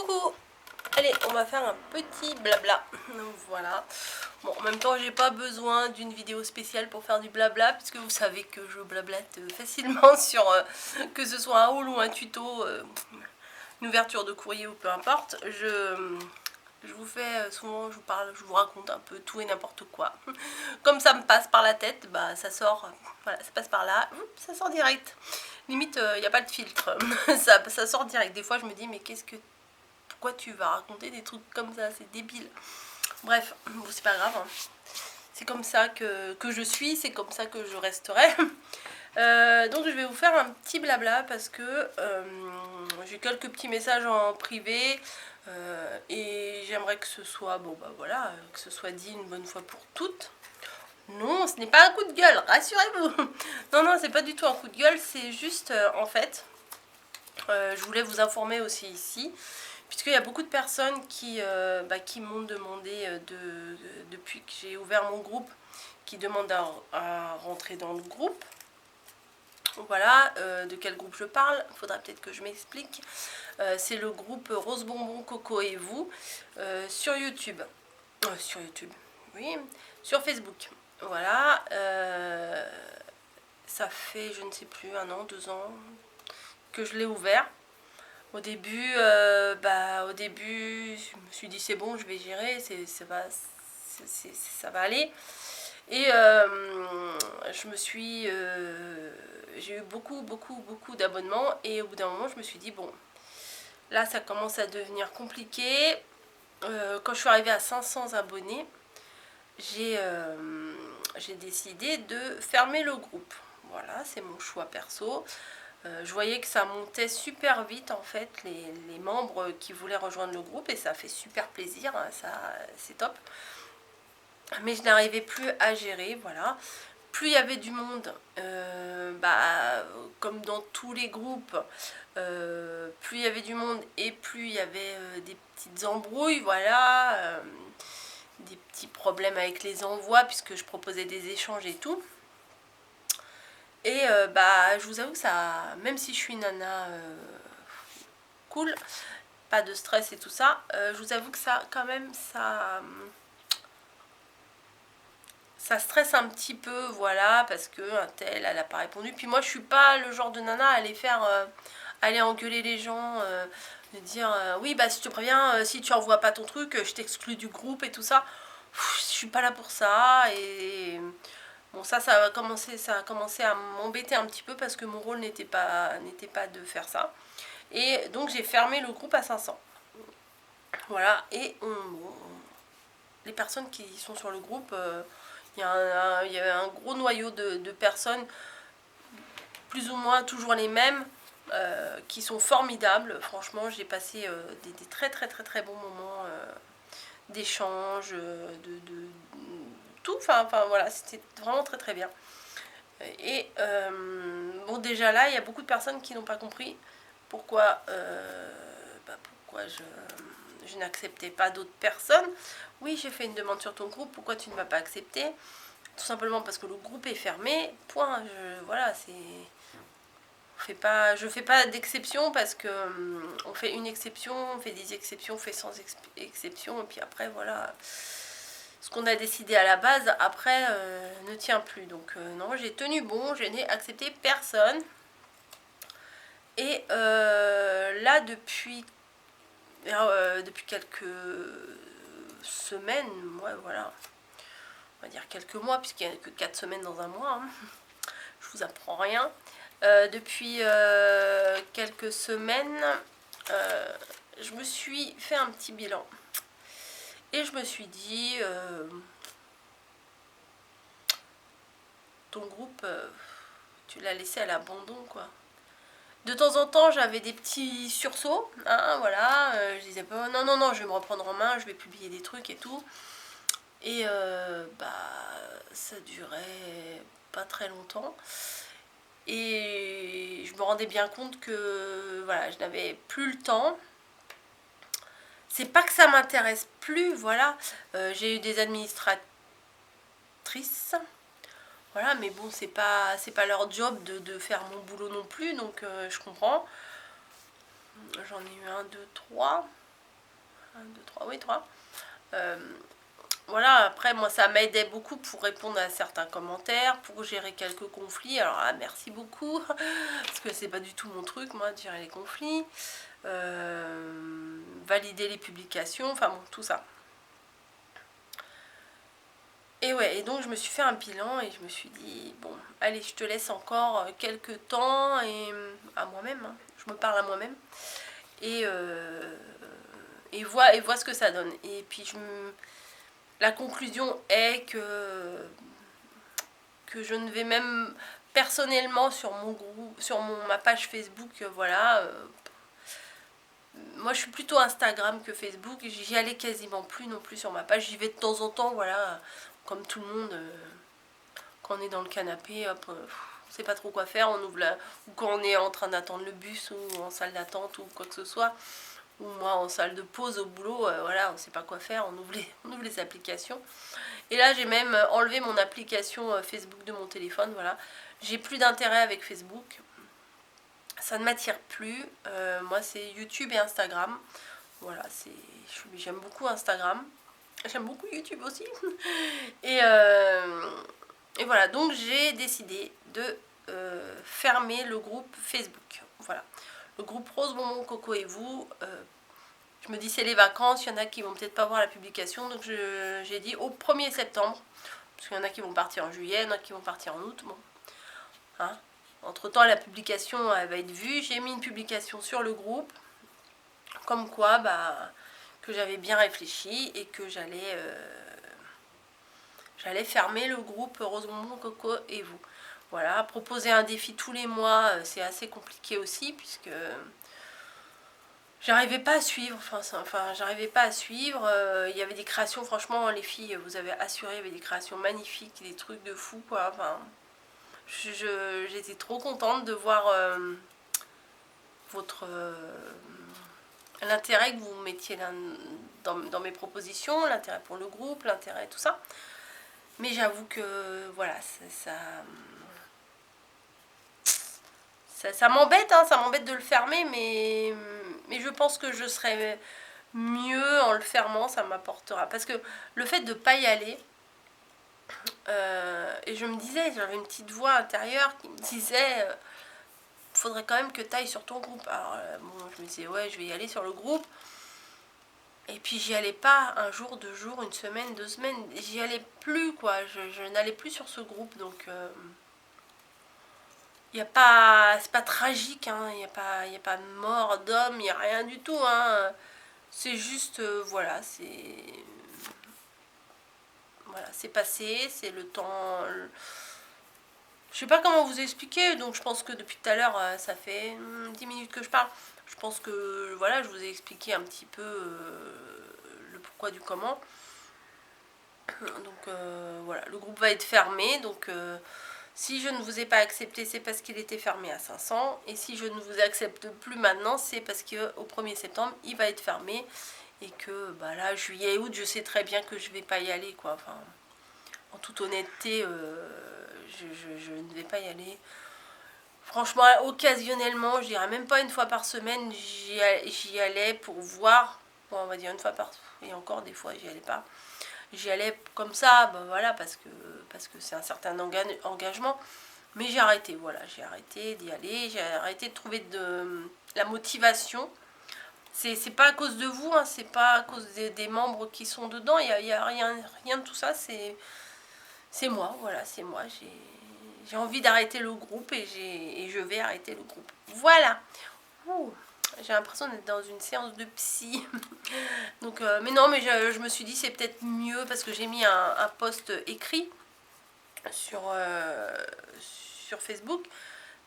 Coucou. Allez, on va faire un petit blabla. Donc voilà. Bon, en même temps, j'ai pas besoin d'une vidéo spéciale pour faire du blabla, puisque vous savez que je blablate facilement sur que ce soit un haul ou un tuto, une ouverture de courrier ou peu importe. Je vous fais souvent, je vous parle, je vous raconte un peu tout et n'importe quoi. Comme ça me passe par la tête, bah ça sort, voilà, ça passe par là, ça sort direct. Limite, il n'y a pas de filtre, ça sort direct. Des fois, je me dis, mais pourquoi tu vas raconter des trucs comme ça, c'est débile. Bref, bon, c'est pas grave, hein. C'est comme ça que je suis, c'est comme ça que je resterai. Donc je vais vous faire un petit blabla parce que j'ai quelques petits messages en privé et j'aimerais que ce soit, bon bah voilà, que ce soit dit une bonne fois pour toutes. Non, ce n'est pas un coup de gueule, rassurez-vous. Non, non, c'est pas du tout un coup de gueule, c'est juste, en fait, je voulais vous informer aussi ici, puisqu'il y a beaucoup de personnes qui m'ont demandé, depuis que j'ai ouvert mon groupe, qui demandent à rentrer dans le groupe. Voilà, de quel groupe je parle, il faudra peut-être que je m'explique. C'est le groupe Rose Bonbon, Coco et vous, sur YouTube. Sur YouTube, oui, sur Facebook. Voilà, ça fait, je ne sais plus, 1 an, 2 ans que je l'ai ouvert. Au début, je me suis dit c'est bon, je vais gérer, ça va aller. Et j'ai eu beaucoup d'abonnements et au bout d'un moment je me suis dit bon, là ça commence à devenir compliqué. Quand je suis arrivée à 500 abonnés, j'ai décidé de fermer le groupe. Voilà, c'est mon choix perso. Je voyais que ça montait super vite en fait, les membres qui voulaient rejoindre le groupe, et ça fait super plaisir, hein, ça c'est top. Mais je n'arrivais plus à gérer, voilà. Plus il y avait du monde, comme dans tous les groupes, plus il y avait du monde et plus il y avait des petites embrouilles, voilà, des petits problèmes avec les envois puisque je proposais des échanges et tout. Et je vous avoue que ça, même si je suis une nana cool, pas de stress et tout ça, je vous avoue que ça, quand même, ça stresse un petit peu, voilà, parce que un tel, elle n'a pas répondu. Puis moi, je suis pas le genre de nana à aller engueuler les gens, de dire oui, bah si tu te préviens, si tu envoies pas ton truc, je t'exclus du groupe et tout ça. Je suis pas là pour ça. Et bon, ça a commencé à m'embêter un petit peu parce que mon rôle n'était pas de faire ça. Et donc j'ai fermé le groupe à 500. Voilà, et les personnes qui sont sur le groupe, il y a un gros noyau de personnes, plus ou moins toujours les mêmes, qui sont formidables. Franchement, j'ai passé des très bons moments d'échange, de tout. Enfin voilà, c'était vraiment très bien. Et bon, déjà là, il y a beaucoup de personnes qui n'ont pas compris pourquoi, pourquoi je n'acceptais pas d'autres personnes. Oui, j'ai fait une demande sur ton groupe, pourquoi tu ne m'as pas accepté? Tout simplement parce que le groupe est fermé, point. Voilà, je fais pas d'exception parce que on fait une exception, on fait des exceptions, on fait sans exception, et puis après voilà, ce qu'on a décidé à la base après ne tient plus. Donc non, j'ai tenu bon, je n'ai accepté personne. Et là depuis quelques semaines, ouais, voilà, on va dire quelques mois, puisqu'il n'y a que 4 semaines dans un mois, hein. Je vous apprends rien. Depuis quelques semaines, je me suis fait un petit bilan. Et je me suis dit, ton groupe, tu l'as laissé à l'abandon, quoi. De temps en temps, j'avais des petits sursauts, hein, voilà. Je disais pas, non, je vais me reprendre en main, je vais publier des trucs et tout. Et ça durait pas très longtemps. Et je me rendais bien compte que voilà, je n'avais plus le temps. C'est pas que ça m'intéresse plus, voilà. J'ai eu des administratrices, voilà, mais bon, c'est pas leur job de faire mon boulot non plus, donc je comprends. J'en ai eu 1, 2, 3. 1, 2, 3, oui 3. Voilà, après moi ça m'aidait beaucoup pour répondre à certains commentaires, pour gérer quelques conflits. Alors là, merci beaucoup, parce que c'est pas du tout mon truc, moi, de gérer les conflits. Valider les publications, enfin bon, tout ça. Et ouais, et donc je me suis fait un bilan et je me suis dit, bon, allez, je te laisse encore quelques temps, et à moi-même, hein, je me parle à moi-même, et vois ce que ça donne. Et puis la conclusion est que je ne vais même personnellement sur mon groupe, sur ma page Facebook, voilà. Moi je suis plutôt Instagram que Facebook, j'y allais quasiment plus non plus sur ma page, j'y vais de temps en temps, voilà, comme tout le monde, quand on est dans le canapé, hop, on sait pas trop quoi faire, on ouvre ou quand on est en train d'attendre le bus ou en salle d'attente ou quoi que ce soit, ou moi en salle de pause au boulot, voilà, on sait pas quoi faire, on ouvre les applications. Et là j'ai même enlevé mon application Facebook de mon téléphone, voilà. J'ai plus d'intérêt avec Facebook, ça ne m'attire plus. Moi c'est YouTube et Instagram, voilà, j'aime beaucoup Instagram, j'aime beaucoup YouTube aussi. et voilà, donc j'ai décidé de fermer le groupe Facebook, voilà. Le groupe Rose Bonbon Coco et vous, je me dis c'est les vacances, il y en a qui vont peut-être pas voir la publication, donc j'ai dit au 1er septembre, parce qu'il y en a qui vont partir en juillet, il y en a qui vont partir en août, bon. Hein, entre temps la publication elle va être vue, j'ai mis une publication sur le groupe, comme quoi bah, que j'avais bien réfléchi et que j'allais fermer le groupe Rose Bonbon Coco et vous. Voilà, proposer un défi tous les mois, c'est assez compliqué aussi, puisque j'arrivais pas à suivre, j'arrivais pas à suivre, il y avait des créations, franchement les filles, vous avez assuré, il y avait des créations magnifiques, des trucs de fou quoi, enfin, j'étais trop contente de voir l'intérêt que vous mettiez dans mes propositions, l'intérêt pour le groupe, l'intérêt tout ça, mais j'avoue que voilà, ça m'embête, hein, ça m'embête de le fermer, mais je pense que je serai mieux en le fermant, ça m'apportera. Parce que le fait de ne pas y aller, et je me disais, j'avais une petite voix intérieure qui me disait, faudrait quand même que tu ailles sur ton groupe. Alors bon, je me disais, ouais, je vais y aller sur le groupe. Et puis j'y allais pas un jour, 2 jours, une semaine, 2 semaines, j'y allais plus quoi, je n'allais plus sur ce groupe, donc... c'est pas tragique, hein, il n'y a pas de mort d'homme, il n'y a rien du tout, hein. C'est juste, voilà, c'est passé, c'est le temps. Je sais pas comment vous expliquer, donc je pense que depuis tout à l'heure, ça fait 10 minutes que je parle. Je pense que, voilà, je vous ai expliqué un petit peu le pourquoi du comment. Donc, voilà, le groupe va être fermé, donc... si je ne vous ai pas accepté, c'est parce qu'il était fermé à 500. Et si je ne vous accepte plus maintenant, c'est parce qu'au 1er septembre, il va être fermé. Et que bah là, juillet et août, je sais très bien que je ne vais pas y aller, quoi. Enfin, en toute honnêteté, je ne vais pas y aller. Franchement, occasionnellement, je dirais même pas une fois par semaine, j'y allais pour voir. Bon, on va dire une fois par... Et encore, des fois, j'y allais pas. J'y allais comme ça, ben voilà, parce que c'est un certain engagement. Mais j'ai arrêté, voilà, j'ai arrêté d'y aller, j'ai arrêté de trouver la motivation. C'est pas à cause de vous, hein, c'est pas à cause des membres qui sont dedans, il y a rien de tout ça, c'est moi, voilà, c'est moi. J'ai envie d'arrêter le groupe et je vais arrêter le groupe. Voilà. Ouh. J'ai l'impression d'être dans une séance de psy. Donc, mais non, mais je me suis dit c'est peut-être mieux parce que j'ai mis un post écrit sur Facebook.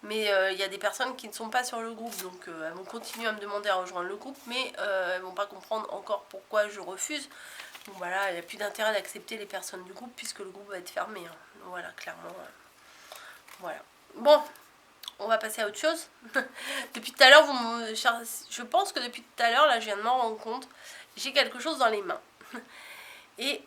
Mais il y a des personnes qui ne sont pas sur le groupe. Donc elles vont continuer à me demander à rejoindre le groupe. Mais elles vont pas comprendre encore pourquoi je refuse. Donc voilà, il n'y a plus d'intérêt d'accepter les personnes du groupe puisque le groupe va être fermé. Hein. Donc, voilà, clairement. Voilà. Bon. On va passer à autre chose. Depuis tout à l'heure, je pense que depuis tout à l'heure, là, je viens de m'en rendre compte, j'ai quelque chose dans les mains. Et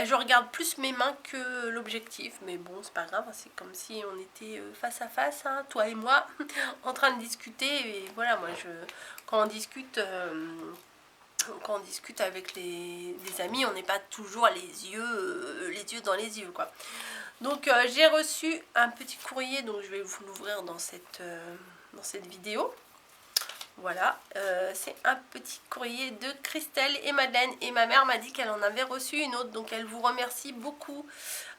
je regarde plus mes mains que l'objectif, mais bon, c'est pas grave, c'est comme si on était face à face, hein, toi et moi, en train de discuter, et voilà, moi, quand on discute, avec les amis, on n'est pas toujours les yeux dans les yeux, quoi. Donc, j'ai reçu un petit courrier, donc je vais vous l'ouvrir dans cette vidéo. Voilà, c'est un petit courrier de Christelle et Madeleine, et ma mère m'a dit qu'elle en avait reçu une autre, donc elle vous remercie beaucoup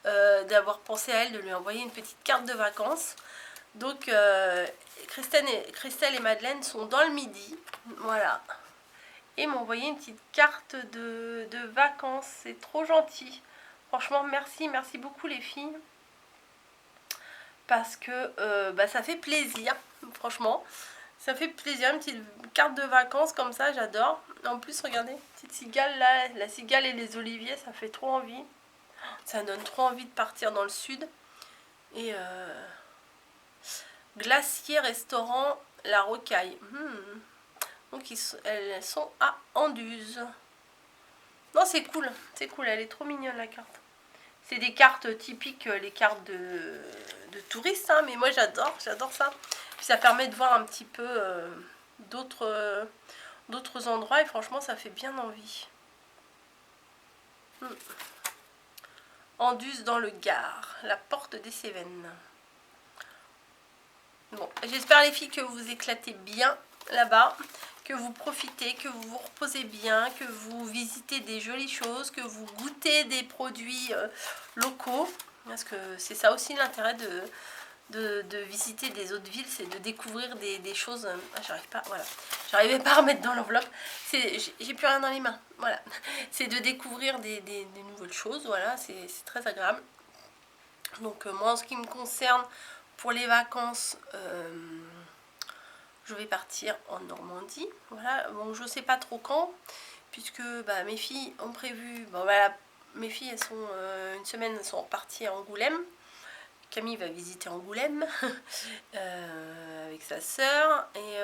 d'avoir pensé à elle, de lui envoyer une petite carte de vacances. Donc Christelle et Madeleine sont dans le Midi, voilà, et m'ont envoyé une petite carte de vacances, c'est trop gentil. Franchement, merci beaucoup les filles, parce que ça fait plaisir, franchement. Ça fait plaisir, une petite carte de vacances comme ça, j'adore. En plus, regardez, petite cigale là, la cigale et les oliviers, ça fait trop envie. Ça donne trop envie de partir dans le sud. Et glacier, restaurant, la Rocaille. Donc elles sont à Anduze. Non, c'est cool, elle est trop mignonne la carte. C'est des cartes typiques, les cartes de touristes, hein, mais moi j'adore ça. Puis ça permet de voir un petit peu d'autres endroits, et franchement ça fait bien envie. Anduze dans le Gard, la porte des Cévennes. Bon, j'espère les filles que vous éclatez bien là-bas, que vous profitez, que vous vous reposez bien, que vous visitez des jolies choses, que vous goûtez des produits locaux, parce que c'est ça aussi l'intérêt de visiter des autres villes, c'est de découvrir des choses. J'arrivais pas à remettre dans l'enveloppe, j'ai plus rien dans les mains, voilà. C'est de découvrir des nouvelles choses, voilà, c'est très agréable. Donc moi, en ce qui me concerne, pour les vacances, je vais partir en Normandie, voilà. Bon, je sais pas trop quand, puisque mes filles ont prévu, mes filles, elles sont une semaine, elles sont reparties à Angoulême. Camille va visiter Angoulême avec sa sœur, et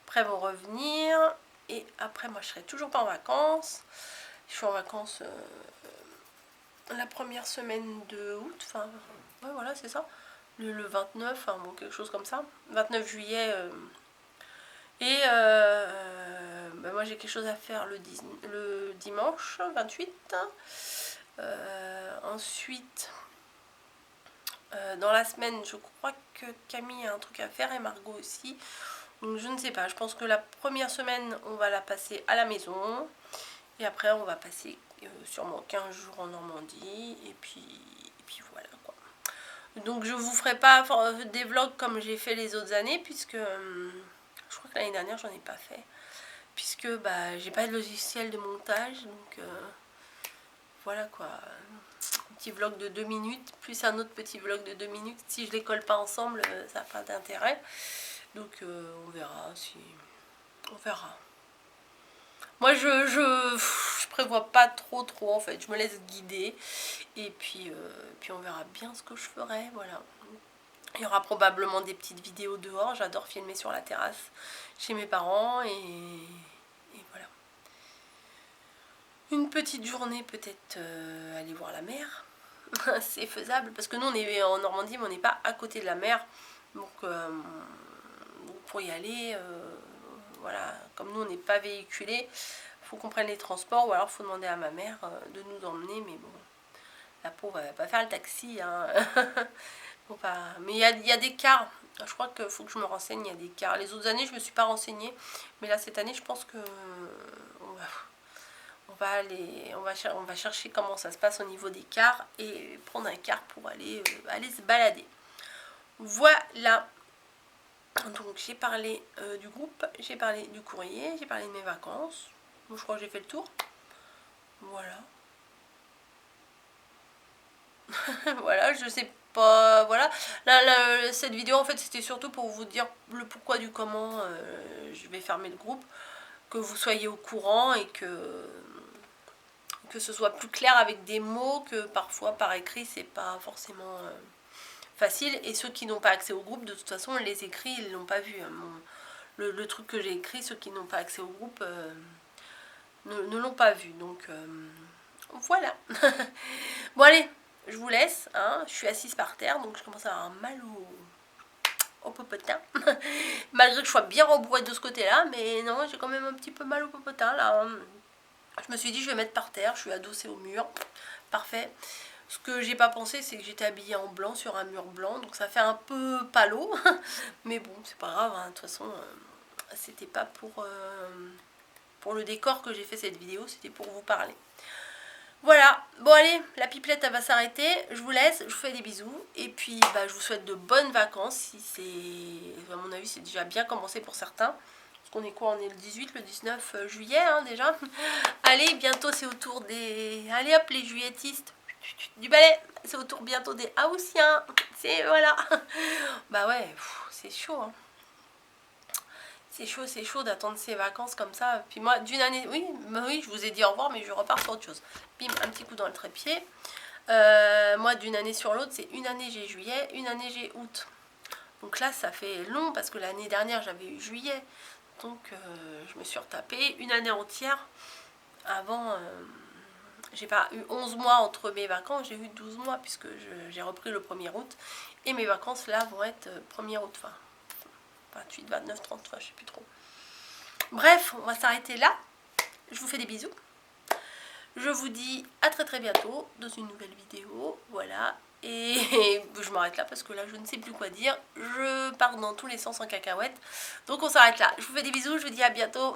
après elles vont revenir, et après moi je serai toujours pas en vacances. Je suis en vacances la première semaine de août, enfin ouais, voilà, c'est ça, le 29, enfin bon, quelque chose comme ça, 29 juillet, et moi j'ai quelque chose à faire le dimanche 28. Ensuite, dans la semaine, je crois que Camille a un truc à faire, et Margot aussi. Donc je ne sais pas, je pense que la première semaine, on va la passer à la maison. Et après, on va passer sûrement 15 jours en Normandie. Et puis voilà, quoi. Donc je vous ferai pas des vlogs comme j'ai fait les autres années, puisque je crois que l'année dernière, j'en ai pas fait. Puisque j'ai pas de logiciel de montage, donc voilà, quoi. Petit vlog de 2 minutes, plus un autre petit vlog de 2 minutes. Si je les colle pas ensemble, ça n'a pas d'intérêt. Donc on verra si... On verra. Moi je prévois pas trop en fait. Je me laisse guider. Et puis on verra bien ce que je ferai. Voilà. Il y aura probablement des petites vidéos dehors. J'adore filmer sur la terrasse chez mes parents. Et voilà. Une petite journée peut-être aller voir la mer. C'est faisable, parce que nous on est en Normandie, mais on n'est pas à côté de la mer, donc pour y aller, voilà, comme nous on n'est pas véhiculé, faut qu'on prenne les transports, ou alors faut demander à ma mère de nous emmener, mais bon, la pauvre elle va pas faire le taxi, hein. Mais il y a des cars, je crois qu'il faut que je me renseigne, il y a des cars. Les autres années je me suis pas renseignée, mais là cette année je pense que on va chercher comment ça se passe au niveau des cars, et prendre un car pour aller se balader. Voilà. Donc j'ai parlé du groupe, j'ai parlé du courrier, j'ai parlé de mes vacances. Bon, je crois que j'ai fait le tour. Voilà. Voilà, je sais pas, voilà. Cette vidéo en fait c'était surtout pour vous dire le pourquoi du comment je vais fermer le groupe, que vous soyez au courant, et que ce soit plus clair avec des mots, que parfois par écrit c'est pas forcément facile. Et ceux qui n'ont pas accès au groupe, de toute façon les écrits ils l'ont pas vu. Le truc que j'ai écrit, ceux qui n'ont pas accès au groupe ne l'ont pas vu. Donc Voilà. Bon allez, je vous laisse, hein. Je suis assise par terre, donc je commence à avoir mal au popotin. Malgré que je sois bien rembourrée de ce côté-là, mais non, j'ai quand même un petit peu mal au popotin là. Je me suis dit je vais mettre par terre, je suis adossée au mur. Parfait. Ce que j'ai pas pensé, c'est que j'étais habillée en blanc sur un mur blanc, donc ça fait un peu palo. Mais bon, c'est pas grave, hein. De toute façon, c'était pas pour le décor que j'ai fait cette vidéo, c'était pour vous parler. Voilà, bon allez, la pipelette elle va s'arrêter, je vous laisse, je vous fais des bisous, et puis bah, je vous souhaite de bonnes vacances, si c'est, à mon avis c'est déjà bien commencé pour certains, parce qu'on est quoi, on est le 18, le 19 juillet hein, déjà. Allez, bientôt c'est au tour des, allez hop les juilletistes, du balai, c'est au tour bientôt des haussiens, c'est voilà. Bah ouais, c'est chaud hein. C'est chaud d'attendre ces vacances comme ça. Puis moi, d'une année, oui, bah oui, je vous ai dit au revoir, mais je repars sur autre chose. Bim, un petit coup dans le trépied. Moi, d'une année sur l'autre, c'est une année j'ai juillet, une année j'ai août. Donc là, ça fait long parce que l'année dernière, j'avais eu juillet. Donc, je me suis retapée une année entière. Avant, j'ai pas eu 11 mois entre mes vacances, j'ai eu 12 mois puisque j'ai repris le 1er août. Et mes vacances, là, vont être 1er août, enfin 28, 29, 30, enfin, je sais plus trop. Bref, on va s'arrêter là. Je vous fais des bisous. Je vous dis à très très bientôt dans une nouvelle vidéo. Voilà. Et je m'arrête là parce que là je ne sais plus quoi dire. Je pars dans tous les sens en cacahuète. Donc on s'arrête là. Je vous fais des bisous. Je vous dis à bientôt.